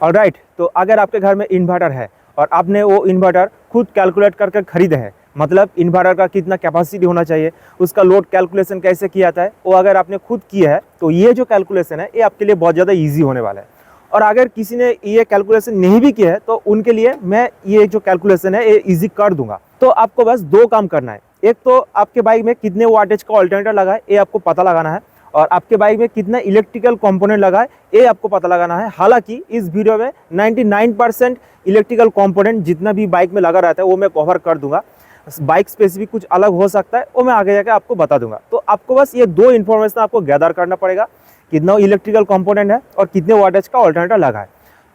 Alright, तो अगर आपके घर में इन्वर्टर है और आपने वो इन्वर्टर खुद कैलकुलेट करके खरीदे हैं, मतलब इन्वर्टर का कितना कैपेसिटी होना चाहिए, उसका लोड कैलकुलेशन कैसे किया जाता है, वो अगर आपने खुद किया है तो ये जो कैलकुलेशन है ये आपके लिए बहुत ज़्यादा ईजी होने वाला है। और अगर किसी ने ये कैलकुलेशन नहीं भी किया है तो उनके लिए मैं ये जो कैलकुलेशन है ये ईजी कर दूंगा। तो आपको बस दो काम करना है। एक तो आपके बाइक में कितने वाटेज का अल्टरनेटर लगा है ये आपको पता लगाना है, और आपके बाइक में कितना इलेक्ट्रिकल कंपोनेंट लगा है ये आपको पता लगाना है। हालांकि इस वीडियो में 99% इलेक्ट्रिकल कंपोनेंट जितना भी बाइक में लगा रहता है वो मैं कवर कर दूंगा। बाइक स्पेसिफिक कुछ अलग हो सकता है वो मैं आगे जाके आपको बता दूंगा। तो आपको बस ये दो इन्फॉर्मेशन आपको गैदर करना पड़ेगा, कितना इलेक्ट्रिकल कंपोनेंट है और कितने वाटेज का अल्टरनेटर लगा है।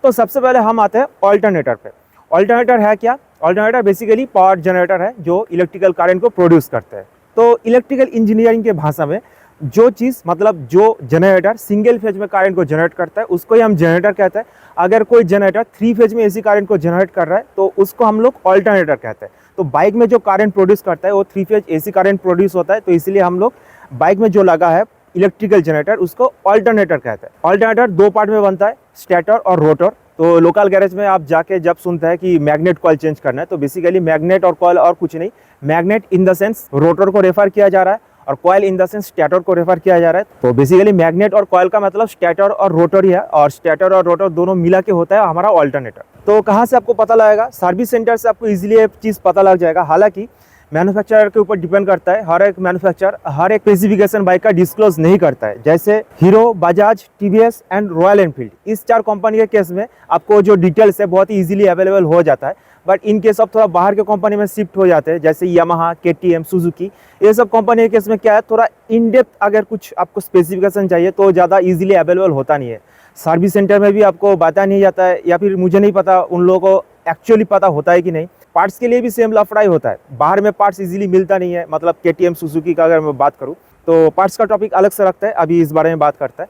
तो सबसे पहले हम आते हैं अल्टरनेटर पे। अल्टरनेटर है क्या? अल्टरनेटर बेसिकली पावर जनरेटर है जो इलेक्ट्रिकल करंट को प्रोड्यूस करते हैं। तो इलेक्ट्रिकल इंजीनियरिंग के भाषा में जो चीज़ मतलब जो जनरेटर सिंगल फेज में करंट को जनरेट करता है उसको ही हम जनरेटर कहते हैं। अगर कोई जनरेटर 3 फेज में एसी करंट को जनरेट कर रहा है तो उसको हम लोग अल्टरनेटर कहते हैं। तो बाइक में जो करंट प्रोड्यूस करता है वो 3 फेज एसी करंट प्रोड्यूस होता है, तो इसलिए हम लोग बाइक में जो लगा है इलेक्ट्रिकल जनरेटर उसको अल्टरनेटर कहते हैं। अल्टरनेटर दो पार्ट में बनता है, स्टेटर और रोटर। तो लोकल गैरेज में आप जाके जब सुनते हैं कि मैग्नेट कॉइल चेंज करना है तो बेसिकली मैग्नेट और कॉइल और कुछ नहीं, magnet in the sense rotor को रेफर किया जा रहा है और coil in the sense stator को रेफर किया जा रहा है। तो बेसिकली मैग्नेट और कॉइल का मतलब स्टेटर और रोटर ही है, और स्टेटर और रोटर दोनों मिला के होता है हमारा अल्टरनेटर। तो कहाँ से आपको पता लगेगा? सर्विस सेंटर से आपको इजीली एक चीज़ पता लग जाएगा। हालांकि मैन्युफैक्चरर के ऊपर डिपेंड करता है, हर एक मैन्युफैक्चरर हर एक स्पेसिफिकेशन बाइक का डिस्क्लोज नहीं करता है। जैसे hero, Bajaj, TVS and royal Enfield, इस 4 कंपनी के केस में आपको जो डिटेल्स है बहुत ही इजीली अवेलेबल हो जाता है। बट इन केस ऑफ थोड़ा बाहर के कंपनी में शिफ्ट हो जाते हैं जैसे यामाहा, केटीएम, सुजुकी, ये सब कंपनी के केस में क्या है, थोड़ा इन डेप्थ अगर कुछ आपको स्पेसिफिकेशन चाहिए तो ज़्यादा इजीली अवेलेबल होता नहीं है। सर्विस सेंटर में भी आपको बताया नहीं जाता है, या फिर मुझे नहीं पता उन लोगों को एक्चुअली पता होता है कि नहीं। पार्ट्स के लिए भी सेम लफड़ाई होता है, बाहर में पार्ट्स इजीली मिलता नहीं है। मतलब केटीएम, सुजुकी का अगर मैं बात करूँ तो पार्ट्स का टॉपिक अलग से रखता है, अभी इस बारे में बात करता है।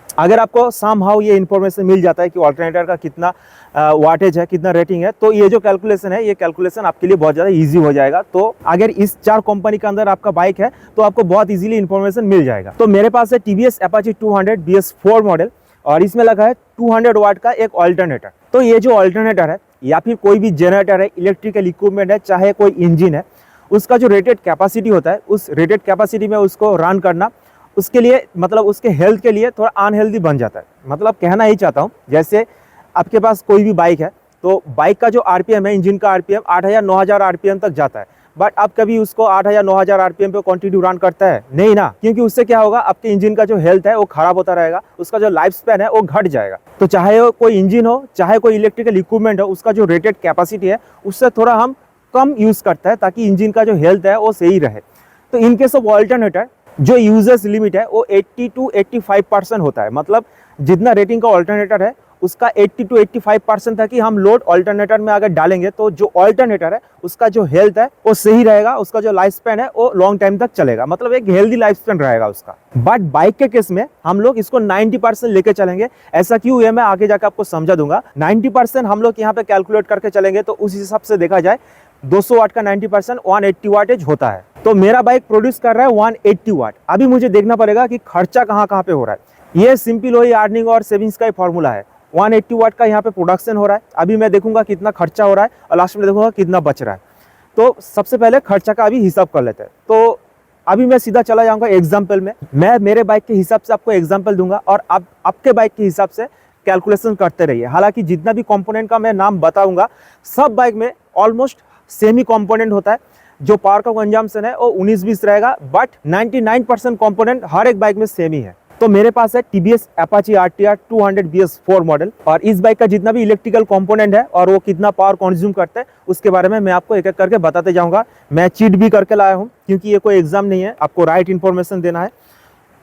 अगर आपको समहाउ ये इन्फॉर्मेशन मिल जाता है कि अल्टरनेटर का कितना वाटेज है, कितना रेटिंग है, तो ये जो कैलकुलेशन है ये कैलकुलेशन आपके लिए बहुत ज़्यादा इजी हो जाएगा। तो अगर इस 4 कंपनी के अंदर आपका बाइक है तो आपको बहुत इजीली इन्फॉर्मेशन मिल जाएगा। तो मेरे पास है टीवीएस अपाचे 200 BS4 मॉडल और इसमें लगा है 200 वाट का एक अल्टरनेटर। तो ये जो अल्टरनेटर है या फिर कोई भी जनरेटर है, इलेक्ट्रिकल इक्विपमेंट है, चाहे कोई इंजन है, उसका जो रेटेड कैपेसिटी होता है उस रेटेड कैपेसिटी में उसको रन करना उसके लिए मतलब उसके हेल्थ के लिए थोड़ा अनहेल्दी बन जाता है। मतलब कहना ही चाहता हूँ, जैसे आपके पास कोई भी बाइक है तो बाइक का जो आरपीएम है, इंजन का आरपीएम 8000-9000 आरपीएम तक जाता है, बट आप कभी उसको 8000-9000 आरपीएम पे कंटिन्यू रन करता है नहीं ना, क्योंकि उससे क्या होगा, आपके इंजन का जो हेल्थ है वो खराब होता रहेगा, उसका जो लाइफ स्पैन है वो घट जाएगा। तो चाहे वो कोई इंजन हो, चाहे कोई इलेक्ट्रिकल इक्विपमेंट हो, उसका जो रेटेड कैपेसिटी है उससे थोड़ा हम कम यूज़ करता है ताकि इंजन का जो हेल्थ है वो सही रहे। तो इन केस ऑफ अल्टरनेटर जो यूजर्स लिमिट है वो 80 to 85% होता है। मतलब जितना रेटिंग का अल्टरनेटर है उसका 80 to 85% तक कि हम लोड अल्टरनेटर में अगर डालेंगे तो जो अल्टरनेटर है उसका जो हेल्थ है वो सही रहेगा, उसका जो लाइफ स्पैन है वो लॉन्ग टाइम तक चलेगा, मतलब एक हेल्दी लाइफ स्पैन रहेगा उसका। बट बाइक के केस में हम लोग इसको 90% लेके चलेंगे। ऐसा क्यों है मैं आगे जाकर आपको समझा दूंगा। 90% हम लोग यहाँ पे कैलकुलेट करके चलेंगे तो उस हिसाब से देखा जाए 200 वाट का 90% 180 वाटेज होता है। तो मेरा बाइक प्रोड्यूस कर रहा है 180 वाट। अभी मुझे देखना पड़ेगा कि खर्चा कहाँ कहाँ पे हो रहा है। ये सिंपल वही अर्निंग और सेविंग्स का ही फॉर्मूला है। 180 वाट का यहाँ पे प्रोडक्शन हो रहा है, अभी मैं देखूंगा कितना खर्चा हो रहा है और लास्ट में देखूंगा कितना बच रहा है। तो सबसे पहले खर्चा का अभी हिसाब कर लेते हैं। तो अभी मैं सीधा चला जाऊंगा एग्जाम्पल में। मैं मेरे बाइक के हिसाब से आपको एग्जाम्पल दूंगा और आप आपके बाइक के हिसाब से कैलकुलेशन करते रहिए। हालांकि जितना भी कंपोनेंट का मैं नाम बताऊंगा सब बाइक में ऑलमोस्ट सेमी कंपोनेंट होता है। जो पावर का कंजम्पशन है वो 19-20 रहेगा, बट 99% कंपोनेंट हर एक बाइक में सेम ही है। तो मेरे पास है TVS Apache RTR 200 BS4 model, और इस बाइक का जितना भी इलेक्ट्रिकल कंपोनेंट है और वो कितना पावर कंज्यूम करता है उसके बारे में मैं आपको एक एक करके बताते जाऊंगा। मैं चीट भी करके लाया हूँ क्योंकि ये कोई एग्जाम नहीं है, आपको राइट इन्फॉर्मेशन देना है।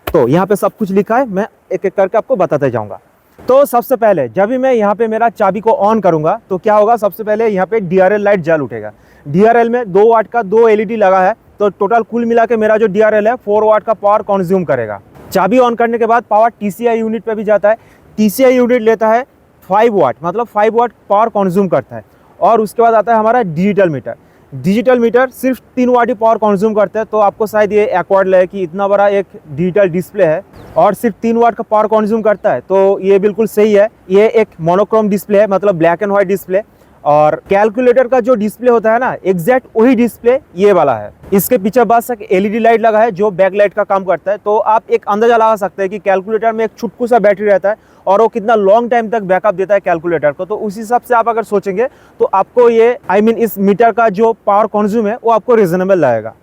तो यहाँ पे सब कुछ लिखा है, मैं एक एक करके आपको बताते जाऊंगा। तो सबसे पहले जब भी मैं यहाँ पे मेरा चाबी को ऑन करूंगा तो क्या होगा, सबसे पहले यहाँ पे DRL लाइट जल उठेगा। DRL में 2 वाट का 2 LED लगा है, तो टोटल कुल मिला के मेरा जो DRL है 4 वाट का पावर कंज्यूम करेगा। चाबी ऑन करने के बाद पावर TCI यूनिट पे भी जाता है। TCI यूनिट लेता है 5 वाट, मतलब 5 वाट पावर कंज्यूम करता है। और उसके बाद आता है हमारा डिजिटल मीटर। डिजिटल मीटर सिर्फ 3 वाट ही पावर कंज्यूम करता है। तो आपको शायद ये एक्वार्ड लगे कि इतना बड़ा एक डिजिटल डिस्प्ले है, और सिर्फ 3 वाट का पावर कंज्यूम करता है, तो ये बिल्कुल सही है। ये एक मोनोक्रोम डिस्प्ले है, मतलब ब्लैक एंड व्हाइट डिस्प्ले। और कैलकुलेटर का जो डिस्प्ले होता है ना, एग्जैक्ट वही डिस्प्ले ये वाला है। इसके पीछे बस एक एलईडी लाइट लगा है जो बैक लाइट का काम करता है। तो आप एक अंदाजा लगा सकते हैं कि कैलकुलेटर में एक छुटकू सा बैटरी रहता है और वो कितना लॉन्ग टाइम तक बैकअप देता है कैलकुलेटर को। तो उस हिसाब से आप अगर सोचेंगे तो आपको ये इस मीटर का जो पावर कंज्यूम है वो आपको रीजनेबल लगेगा।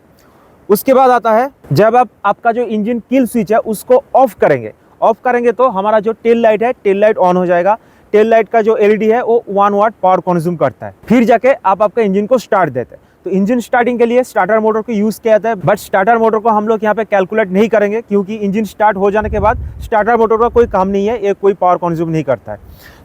उसके बाद आता है जब आप आपका जो इंजन किल स्विच है उसको ऑफ करेंगे तो हमारा जो टेल लाइट है, टेल लाइट ऑन हो जाएगा। टेल लाइट का जो एलईडी है वो 1 वाट पावर कंज्यूम करता है। फिर जाके आप आपका इंजन को स्टार्ट देते हैं। तो इंजन स्टार्टिंग के लिए स्टार्टर मोटर को यूज किया जाता है, बट स्टार्टर मोटर को हम लोग यहाँ पे कैलकुलेट नहीं करेंगे क्योंकि इंजन स्टार्ट हो जाने के बाद स्टार्टर मोटर का कोई काम नहीं है, ये कोई पावर कंज्यूम नहीं करता है।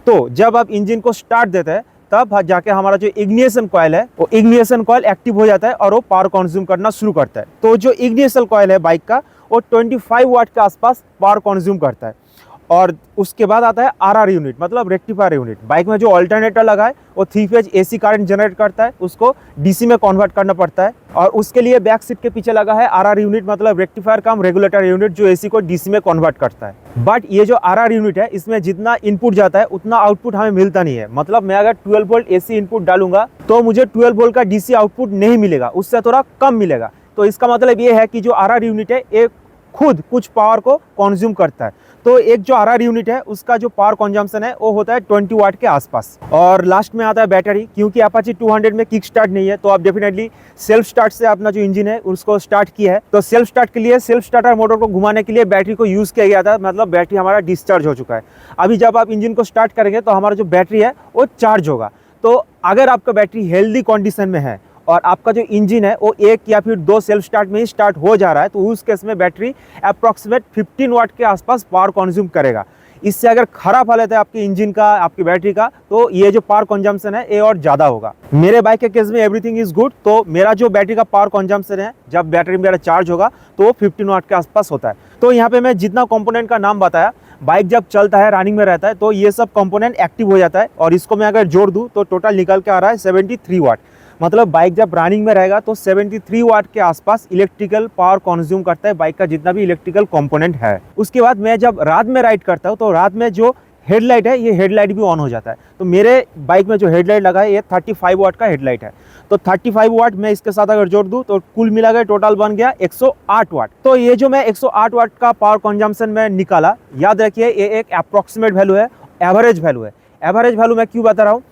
तो जब आप इंजन को स्टार्ट देते हैं तब जाके हमारा जो इग्निशन कॉइल है वो इग्निशन कॉइल एक्टिव हो जाता है और वो पावर कंज्यूम करना शुरू करता है। तो जो इग्निशन कॉइल है बाइक का वो 25 वाट के आसपास पावर कंज्यूम करता है। और उसके बाद आता है आरआर यूनिट, मतलब रेक्टिफायर यूनिट। बाइक में जो अल्टरनेटर लगा है वो 3 फेज एसी करंट जनरेट करता है, उसको डीसी में कन्वर्ट करना पड़ता है। और उसके लिए बैक सीट के पीछे लगा है आरआर यूनिट, मतलब रेक्टिफायर कम रेगुलेटर यूनिट, जो एसी को डीसी में कन्वर्ट करता है। बट ये जो आरआर यूनिट है इसमें जितना इनपुट जाता है उतना आउटपुट हमें मिलता नहीं है। मतलब मैं अगर 12 वोल्ट एसी इनपुट डालूंगा तो मुझे 12 वोल्ट का डीसी आउटपुट नहीं मिलेगा, उससे थोड़ा कम मिलेगा। तो इसका मतलब ये है कि जो आरआर यूनिट है एक खुद कुछ पावर को कंज्यूम करता है। तो एक जो आरआर यूनिट है उसका जो पावर कंजम्पशन है वो होता है 20 वाट के आसपास। और लास्ट में आता है बैटरी। क्योंकि अपाची 200 में किक स्टार्ट नहीं है तो आप डेफिनेटली सेल्फ स्टार्ट से अपना जो इंजन है उसको स्टार्ट किया है। तो सेल्फ स्टार्ट के लिए सेल्फ स्टार्टर मोटर को घुमाने के लिए बैटरी को यूज किया गया था, मतलब बैटरी हमारा डिस्चार्ज हो चुका है। अभी जब आप इंजन को स्टार्ट करेंगे तो हमारा जो बैटरी है वो चार्ज होगा। तो अगर आपका बैटरी हेल्दी कंडीशन में है और आपका जो इंजन है वो 1 या फिर 2 सेल्फ स्टार्ट में ही स्टार्ट हो जा रहा है तो उस केस में बैटरी अप्रॉक्सीमेट 15 वाट के आसपास पावर कंज्यूम करेगा। इससे अगर खराब हालत है आपके इंजन का, आपकी बैटरी का, तो ये जो पावर कंजम्पशन है ये और ज़्यादा होगा। मेरे बाइक के केस में एवरीथिंग इज गुड। तो मेरा जो बैटरी का पावर कंजम्पशन है जब बैटरी मेरा चार्ज होगा तो वो 15 वाट के आसपास होता है। तो यहाँ पे मैं जितना कंपोनेंट का नाम बताया, बाइक जब चलता है, रनिंग में रहता है तो ये सब कंपोनेंट एक्टिव हो जाता है। और इसको मैं अगर जोड़ दूँ तो टोटल निकल के आ रहा है 73 वाट। मतलब बाइक जब रनिंग में रहेगा तो 73 वाट के आसपास इलेक्ट्रिकल पावर कंज्यूम करता है बाइक का जितना भी इलेक्ट्रिकल कंपोनेंट है। उसके बाद मैं जब रात में राइड करता हूँ तो रात में जो हेडलाइट है ये हेडलाइट भी ऑन हो जाता है। तो मेरे बाइक में जो हेडलाइट लगा है ये 35 वाट का हेडलाइट है। तो 35 वाट मैं इसके साथ अगर जोड़ दूँ तो कुल मिला के टोटल बन गया 108 वाट। तो ये जो मैं 108 वाट का पावर कंजम्पशन में निकाला, याद रखिए ये एक अप्रॉक्सीमेट वैल्यू है, एवरेज वैल्यू है। एवरेज वैल्यू मैं क्यों बता रहा हूँ,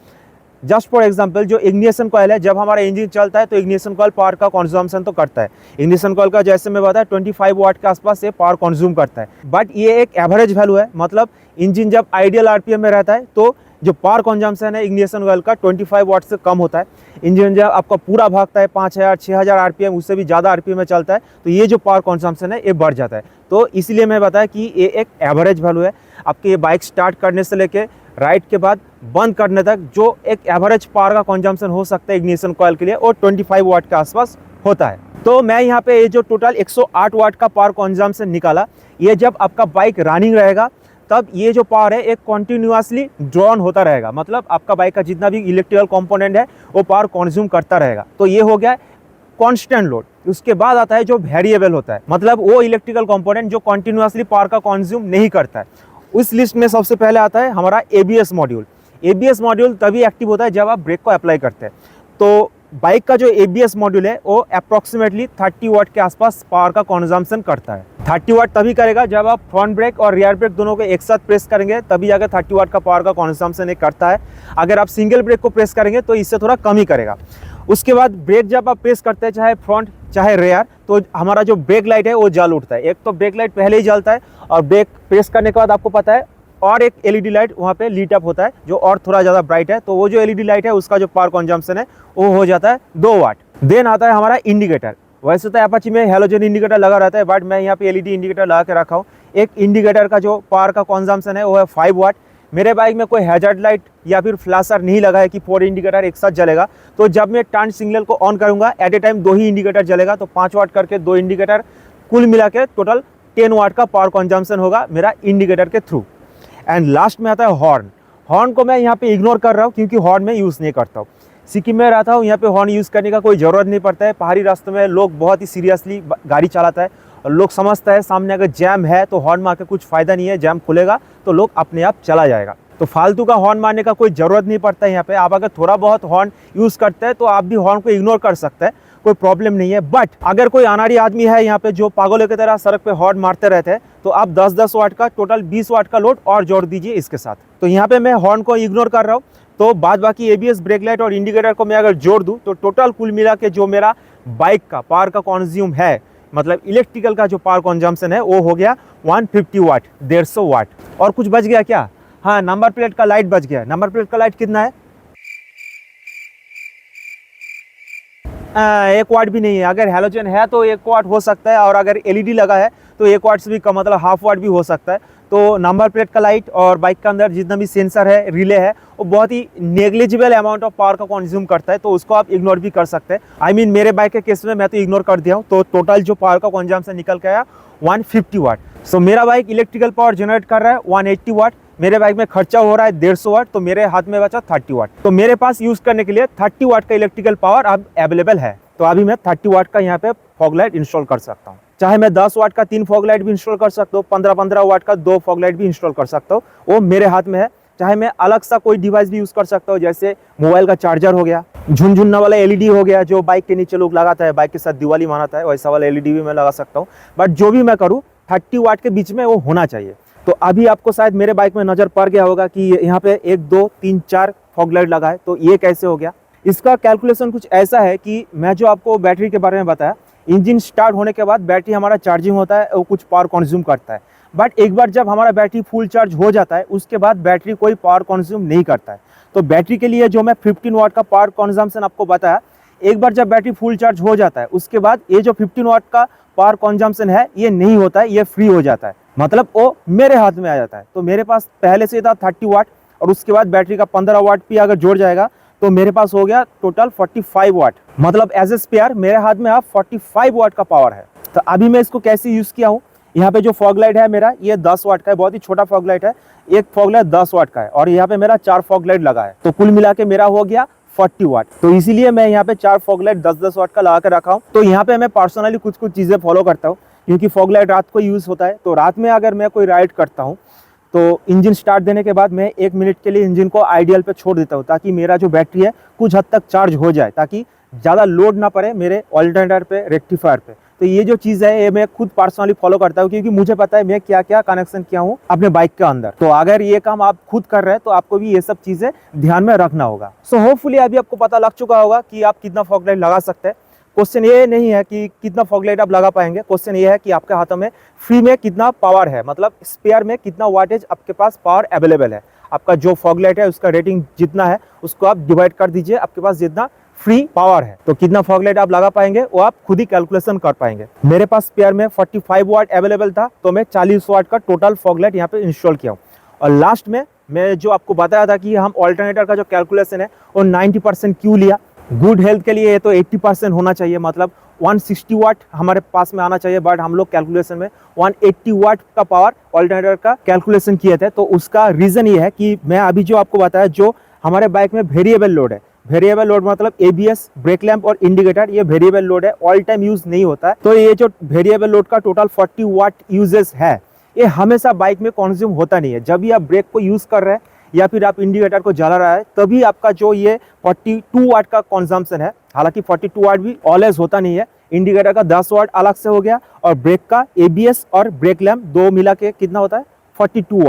जस्ट फॉर एग्जांपल जो इग्निशन कॉइल है, जब हमारा इंजन चलता है तो इग्निशन कॉइल पावर का कंजम्पशन तो करता है। इग्निशन कॉइल का जैसे मैं बताया 25 वाट के आसपास से पावर कंज्यूम करता है। बट ये एक एवरेज वैल्यू है, मतलब इंजन जब आइडियल आरपीएम में रहता है तो जो पावर कंजम्पशन है इग्निशन कॉइल का 25 वाट से कम होता है। इंजन जब आपका पूरा भागता है 5000 6000 आरपीएम, उससे भी ज़्यादा आरपीएम में चलता है तो ये जो पावर कंजम्पशन है ये बढ़ जाता है। तो इसलिए मैं बताया कि ये एक एवरेज वैल्यू है। आपके ये बाइक स्टार्ट करने से लेके राइड के बाद बंद करने तक जो एक एवरेज पावर का कंजम्पशन हो सकता है इग्निशन कॉइल के लिए और 25 वाट के आसपास होता है। तो मैं यहाँ पे ये जो टोटल 108 वाट का पावर कंजम्पशन निकाला, ये जब आपका बाइक रनिंग रहेगा तब ये जो पावर है एक कॉन्टिन्यूसली ड्रॉन होता रहेगा। मतलब आपका बाइक का जितना भी इलेक्ट्रिकल कंपोनेंट है वो पावर कंज्यूम करता रहेगा। तो ये हो गया कांस्टेंट लोड। उसके बाद आता है जो वेरिएबल होता है, मतलब वो इलेक्ट्रिकल कंपोनेंट जो कॉन्टिन्यूसली पावर का कंज्यूम नहीं करता है। उस लिस्ट में सबसे पहले आता है हमारा एबीएस मॉड्यूल। एबीएस मॉड्यूल तभी एक्टिव होता है जब आप ब्रेक को अप्लाई करते हैं। तो बाइक का जो एबीएस मॉड्यूल है वो अप्रॉक्सीमेटली 30 वाट के आसपास पावर का कंजम्पशन करता है। 30 वाट तभी करेगा जब आप फ्रंट ब्रेक और रियर ब्रेक दोनों को एक साथ प्रेस करेंगे, तभी जाकर 30 वाट का पावर का कंजम्पशन करता है। अगर आप सिंगल ब्रेक को प्रेस करेंगे तो इससे थोड़ा कम ही करेगा। उसके बाद ब्रेक जब आप प्रेस करते हैं चाहे फ्रंट चाहे रेयर, तो हमारा जो ब्रेक लाइट है वो जल उठता है। एक तो ब्रेक लाइट पहले ही जलता है और ब्रेक प्रेस करने के बाद आपको पता है और एक एलईडी लाइट वहाँ पे लीट अप होता है जो और थोड़ा ज़्यादा ब्राइट है। तो वो जो एलईडी लाइट है उसका जो पावर कंजम्पशन है वो हो जाता है 2 वाट। देन आता है हमारा इंडिकेटर। वैसे तो अपाची में हैलोजन इंडिकेटर लगा रहता है, बट मैं यहाँ पे एलईडी इंडिकेटर लगा के रखा हूँ। एक इंडिकेटर का जो पावर का कंजम्पशन है वो है 5 वाट। मेरे बाइक में कोई हैजर्ड लाइट या फिर फ्लैशर नहीं लगा है कि 4 इंडिकेटर एक साथ जलेगा। तो जब मैं टर्न सिग्नल को ऑन करूँगा एट ए टाइम 2 ही इंडिकेटर जलेगा। तो 5 वाट करके 2 इंडिकेटर, कुल मिला के टोटल 10 वाट का पावर कंजम्पशन होगा मेरा इंडिकेटर के थ्रू। एंड लास्ट में आता है हॉर्न। हॉर्न को मैं यहाँ पे इग्नोर कर रहा हूँ क्योंकि हॉर्न में यूज़ नहीं करता हूँ। सिक्किम में रहता हूँ, यहाँ पे हॉर्न यूज़ करने का कोई ज़रूरत नहीं पड़ता है। पहाड़ी रास्तों में लोग बहुत ही सीरियसली गाड़ी चलाता है लोग समझता है सामने अगर जैम है तो हॉर्न मार के कुछ फ़ायदा नहीं है, जैम खुलेगा तो लोग अपने आप चला जाएगा। तो फालतू का हॉर्न मारने का कोई ज़रूरत नहीं पड़ता है। यहाँ पे आप अगर थोड़ा बहुत हॉर्न यूज़ करते हैं तो आप भी हॉर्न को इग्नोर कर सकते हैं, कोई प्रॉब्लम नहीं है। बट अगर कोई अनाड़ी आदमी है यहाँ पे जो पागलों की तरह सड़क पे हॉर्न मारते रहते हैं, तो आप 10-10 वाट का टोटल 20 वाट का लोड और जोड़ दीजिए इसके साथ। तो यहाँ पे मैं हॉर्न को इग्नोर कर रहा हूँ, तो बाद बाकी ABS, ब्रेक लाइट और इंडिकेटर को मैं अगर जोड़ दूँ तो टोटल कुल मिला के जो मेरा बाइक का पावर का कॉन्ज्यूम है, मतलब इलेक्ट्रिकल का जो पावर कंजम्पशन है, वो हो गया 150 वाट, 150 वाट। और कुछ बच गया क्या? हाँ, नंबर प्लेट का लाइट बच गया। नंबर प्लेट का लाइट कितना है? 1 वाट भी नहीं है। अगर हैलोजन है तो 1 वाट हो सकता है, और अगर LED लगा है तो 1 वाट से भी कम, मतलब हाफ वाट भी हो सकता है। तो नंबर प्लेट का लाइट और बाइक के अंदर जितना भी सेंसर है, रिले है, वो बहुत ही नेग्लिजिबल अमाउंट ऑफ पावर का कंज्यूम करता है, तो उसको आप इग्नोर भी कर सकते हैं। आई मीन मेरे बाइक के केस में मैं तो इग्नोर कर दिया हूँ। तो टोटल जो पावर का कंजम्पशन निकल के आया 150 वाट। सो मेरा बाइक इलेक्ट्रिकल पावर जनरेट कर रहा है 180 वाट, मेरे बाइक में खर्चा हो रहा है 150 वाट, तो मेरे हाथ में बचा 30 वाट। तो मेरे पास यूज करने के लिए 30 वाट का इलेक्ट्रिकल पावर अब अवेलेबल है। तो अभी मैं 30 वाट का यहाँ पे फॉग लाइट इंस्टॉल कर सकता हूँ। चाहे मैं 10 वाट का 3 फॉग लाइट भी इंस्टॉल कर सकता हूँ, 15-15 वाट का 2 फॉग लाइट भी इंस्टॉल कर सकता हूँ, वो मेरे हाथ में है। चाहे मैं अलग सा कोई डिवाइस भी यूज कर सकता हूँ, जैसे मोबाइल का चार्जर हो गया, झुनझुनने वाला LED हो गया जो बाइक के नीचे लोग लगाता है, बाइक के साथ दिवाली मनाता है, वैसा वाला LED भी मैं लगा सकता हूँ। बट जो भी मैं करूँ 30 वाट के बीच में वो होना चाहिए। तो अभी आपको शायद मेरे बाइक में नज़र पड़ गया होगा कि यहाँ पे 1, 2, 3, 4 फॉग लाइट लगा है। तो ये कैसे हो गया? इसका कैलकुलेशन कुछ ऐसा है कि मैं जो आपको बैटरी के बारे में बताया, इंजन स्टार्ट होने के बाद बैटरी हमारा चार्जिंग होता है, वो कुछ पावर कंज्यूम करता है। बट एक बार जब हमारा बैटरी फुल चार्ज हो जाता है, उसके बाद बैटरी कोई पावर कंज्यूम नहीं करता है। तो बैटरी के लिए जो मैं 15 वाट का पावर कंजम्पशन आपको बताया, एक बार जब बैटरी फुल चार्ज हो जाता है, उसके बाद ये जो 15 वाट का पावर कंजम्पशन है, ये नहीं होता है, ये फ्री हो जाता है, मतलब वो मेरे हाथ में आ जाता है। तो मेरे पास पहले से था 30 वाट, और उसके बाद बैटरी का 15 वाट भी अगर जोड़ जाएगा तो मेरे पास हो गया टोटल 45 वाट। मतलब एज ए स्पेयर मेरे हाथ में अब 45 वाट का पावर है। तो अभी मैं इसको कैसे यूज़ किया हूँ, यहाँ पे जो फॉग लाइट है मेरा, ये 10 वाट का है, बहुत ही छोटा फॉग लाइट है। एक फॉग लाइट 10 वाट का है, और यहाँ पे मेरा 4 फॉग लाइट लगा है, तो कुल मिला के मेरा हो गया 40 वाट। तो इसीलिए मैं यहाँ पे 4 फॉग लाइट 10-10 वाट का लगा कर रखा हूँ। तो यहाँ पे मैं पर्सनली कुछ चीज़ें फॉलो करता हूँ, क्योंकि फॉग लाइट रात को यूज़ होता है। तो रात में अगर मैं कोई राइड करता हूँ तो इंजन स्टार्ट देने के बाद मैं 1 मिनट के लिए इंजन को आइडियल पे छोड़ देता हूँ, ताकि मेरा जो बैटरी है कुछ हद तक चार्ज हो जाए, ताकि ज़्यादा लोड ना पड़े मेरे ऑल्टरनेटर पे, रेक्टिफायर पे। तो ये जो चीज़ है ये मैं खुद पर्सनली फॉलो करता हूँ, क्योंकि मुझे पता है मैं क्या क्या कनेक्शन किया हूँ अपने बाइक के अंदर। तो अगर ये काम आप खुद कर रहे हैं तो आपको भी ये सब चीज़ें ध्यान में रखना होगा। सो होपफुली अभी आपको पता लग चुका होगा कि आप कितना फॉग लाइट लगा सकते हैं। क्वेश्चन ये नहीं है कि कितना फॉग लाइट आप लगा पाएंगे, क्वेश्चन ये है कि आपके हाथों में फ्री में कितना पावर है, मतलब स्पेयर में कितना वाटेज आपके पास पावर अवेलेबल है। आपका जो फॉग लाइट है उसका रेटिंग जितना है उसको आप डिवाइड कर दीजिए आपके पास जितना फ्री पावर है, तो कितना फॉग लाइट आप लगा पाएंगे वो आप खुद ही कैलकुलेशन कर पाएंगे। मेरे पास स्पेयर में 45 वाट अवेलेबल था, तो मैं 40 वाट का टोटल फॉग लाइट यहाँ पे इंस्टॉल किया हूँ। और लास्ट में मैं जो आपको बताया था कि हम ऑल्टरनेटर का जो कैलकुलेशन है वो 90% क्यों लिया, गुड हेल्थ के लिए ये तो 80% होना चाहिए, मतलब 160 वाट हमारे पास में आना चाहिए। बट हम लोग कैलकुलेशन में 180 वाट का पावर ऑल्टरनेटर का कैलकुलेशन किए थे। तो उसका रीज़न ये है कि मैं अभी जो आपको बताया, जो हमारे बाइक में वेरिएबल लोड है, वेरिएबल लोड मतलब ABS, ब्रेक लैंप और इंडिकेटर, ये वेरिएबल लोड है, ऑल टाइम यूज नहीं होता है। तो ये जो वेरिएबल लोड का टोटल 40 वाट यूजेस है, ये हमेशा बाइक में कंज्यूम होता नहीं है। जब भी आप ब्रेक को यूज़ कर रहे हैं या फिर आप इंडिकेटर को जला रहा है, तभी आपका जो ये 42 वाट का कंजम्पशन है। हालांकि 42 वाट भी ऑलवेज होता नहीं है, इंडिकेटर का 10 वाट अलग से हो गया, और ब्रेक का ABS और ब्रेक लैंप दो मिला के कितना होता है 32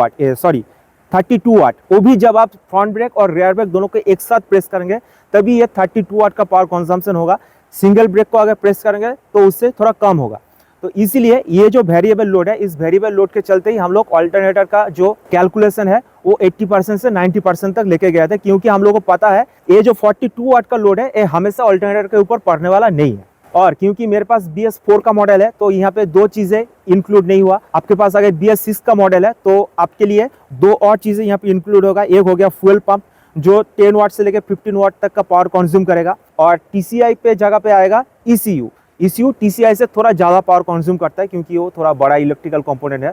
वाट। वो भी जब आप फ्रंट ब्रेक और रेयर ब्रेक दोनों को एक साथ प्रेस करेंगे तभी ये 32 वाट का पावर कंजम्पशन होगा। सिंगल ब्रेक को अगर प्रेस करेंगे तो उससे थोड़ा कम होगा। तो इसीलिए ये जो वेरिएबल लोड है, इस वेरिएबल लोड के चलते ही हम लोग ऑल्टरनेटर का जो कैलकुलेशन है वो 80% से 90% तक लेके गए थे, क्योंकि हम लोगों को पता है ये जो 42 वाट का लोड है ये हमेशा ऑल्टरनेटर के ऊपर पड़ने वाला नहीं है। और क्योंकि मेरे पास BS4 का मॉडल है तो यहाँ पे दो चीजें इंक्लूड नहीं हुआ। आपके पास अगर BS6 का मॉडल है तो आपके लिए दो और चीजें यहाँ पे इंक्लूड होगा। एक हो गया फ्यूल पंप जो 10 वाट से लेकर 15 वाट तक का पावर कंज्यूम करेगा, और TCI पे जगह पे आएगा ECU TCI से थोड़ा ज़्यादा पावर कंज्यूम करता है, क्योंकि वो थोड़ा बड़ा इलेक्ट्रिकल कंपोनेंट है।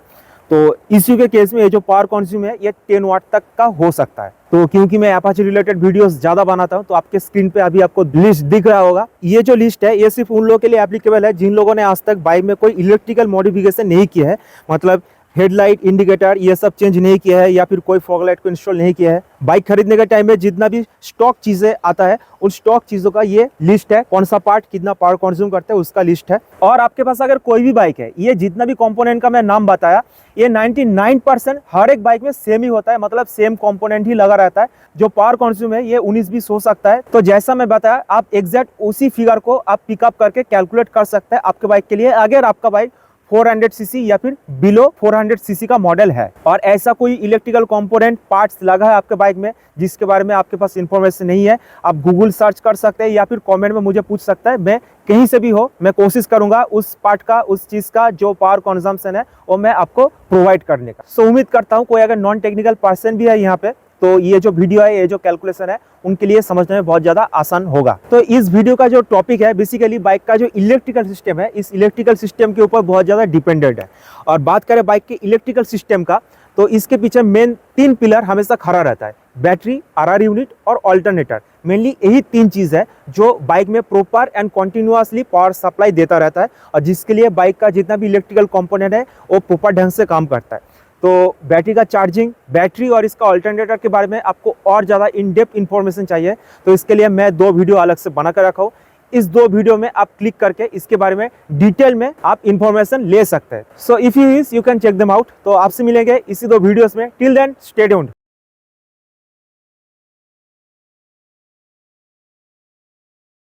तो इश्यू के केस में ये जो पावर कंज्यूम है ये 10 वाट तक का हो सकता है। तो क्योंकि मैं अपाचे रिलेटेड वीडियोस ज़्यादा बनाता हूं, तो आपके स्क्रीन पे अभी आपको लिस्ट दिख रहा होगा। ये जो लिस्ट है ये सिर्फ उन लोगों के लिए एप्लीकेबल है जिन लोगों ने आज तक बाइक में कोई इलेक्ट्रिकल मॉडिफिकेशन नहीं किया है, मतलब हेडलाइट, इंडिकेटर ये सब चेंज नहीं किया है या फिर कोई फॉग लाइट को इंस्टॉल नहीं किया है। बाइक खरीदने के टाइम में जितना भी स्टॉक चीज़ें आता है उन स्टॉक चीज़ों का ये लिस्ट है, कौन सा पार्ट कितना पावर कंज्यूम करता है उसका लिस्ट है। और आपके पास अगर कोई भी बाइक है, ये जितना भी कंपोनेंट का मैं नाम बताया ये 99% हर एक बाइक में सेम ही होता है, मतलब सेम कंपोनेंट ही लगा रहता है। जो पावर कंज्यूम है ये 19-20 हो सकता है। तो जैसा मैं बताया आप एग्जैक्ट उसी फिगर को आप पिकअप करके कैलकुलेट कर सकते हैं आपके बाइक के लिए, अगर आपका बाइक 400 सीसी या फिर बिलो 400 सीसी का मॉडल है और ऐसा कोई इलेक्ट्रिकल कंपोनेंट पार्ट्स लगा है आपके बाइक में जिसके बारे में आपके पास इंफॉर्मेशन नहीं है। आप गूगल सर्च कर सकते हैं या फिर कमेंट में मुझे पूछ सकता है, मैं कहीं से भी हो मैं कोशिश करूंगा उस पार्ट का, उस चीज़ का जो पावर कंजम्पशन है वो मैं आपको प्रोवाइड करने का। सो उम्मीद करता हूँ कोई अगर नॉन टेक्निकल पर्सन भी है यहाँ पे तो ये जो वीडियो है, ये जो कैलकुलेशन है उनके लिए समझने में बहुत ज़्यादा आसान होगा। तो इस वीडियो का जो टॉपिक है बेसिकली बाइक का जो इलेक्ट्रिकल सिस्टम है, इस इलेक्ट्रिकल सिस्टम के ऊपर बहुत ज़्यादा डिपेंडेंट है। और बात करें बाइक के इलेक्ट्रिकल सिस्टम का तो इसके पीछे मेन 3 पिलर हमेशा खड़ा रहता है, बैटरी, आरआर यूनिट और ऑल्टरनेटर। मेनली यही 3 चीज़ है जो बाइक में proper and continuously power supply देता रहता है और जिसके लिए बाइक का जितना भी इलेक्ट्रिकल कंपोनेंट है वो प्रॉपर ढंग से काम करता है। तो बैटरी का चार्जिंग, बैटरी और इसका अल्टरनेटर के बारे में आपको और ज़्यादा इन डेप्थ इन्फॉर्मेशन चाहिए तो इसके लिए मैं 2 वीडियो अलग से बना कर रखा हूँ। इस 2 वीडियो में आप क्लिक करके इसके बारे में डिटेल में आप इन्फॉर्मेशन ले सकते हैं। So if you can check them out. तो आपसे मिलेंगे इसी 2 वीडियोस में। Till then stay tuned.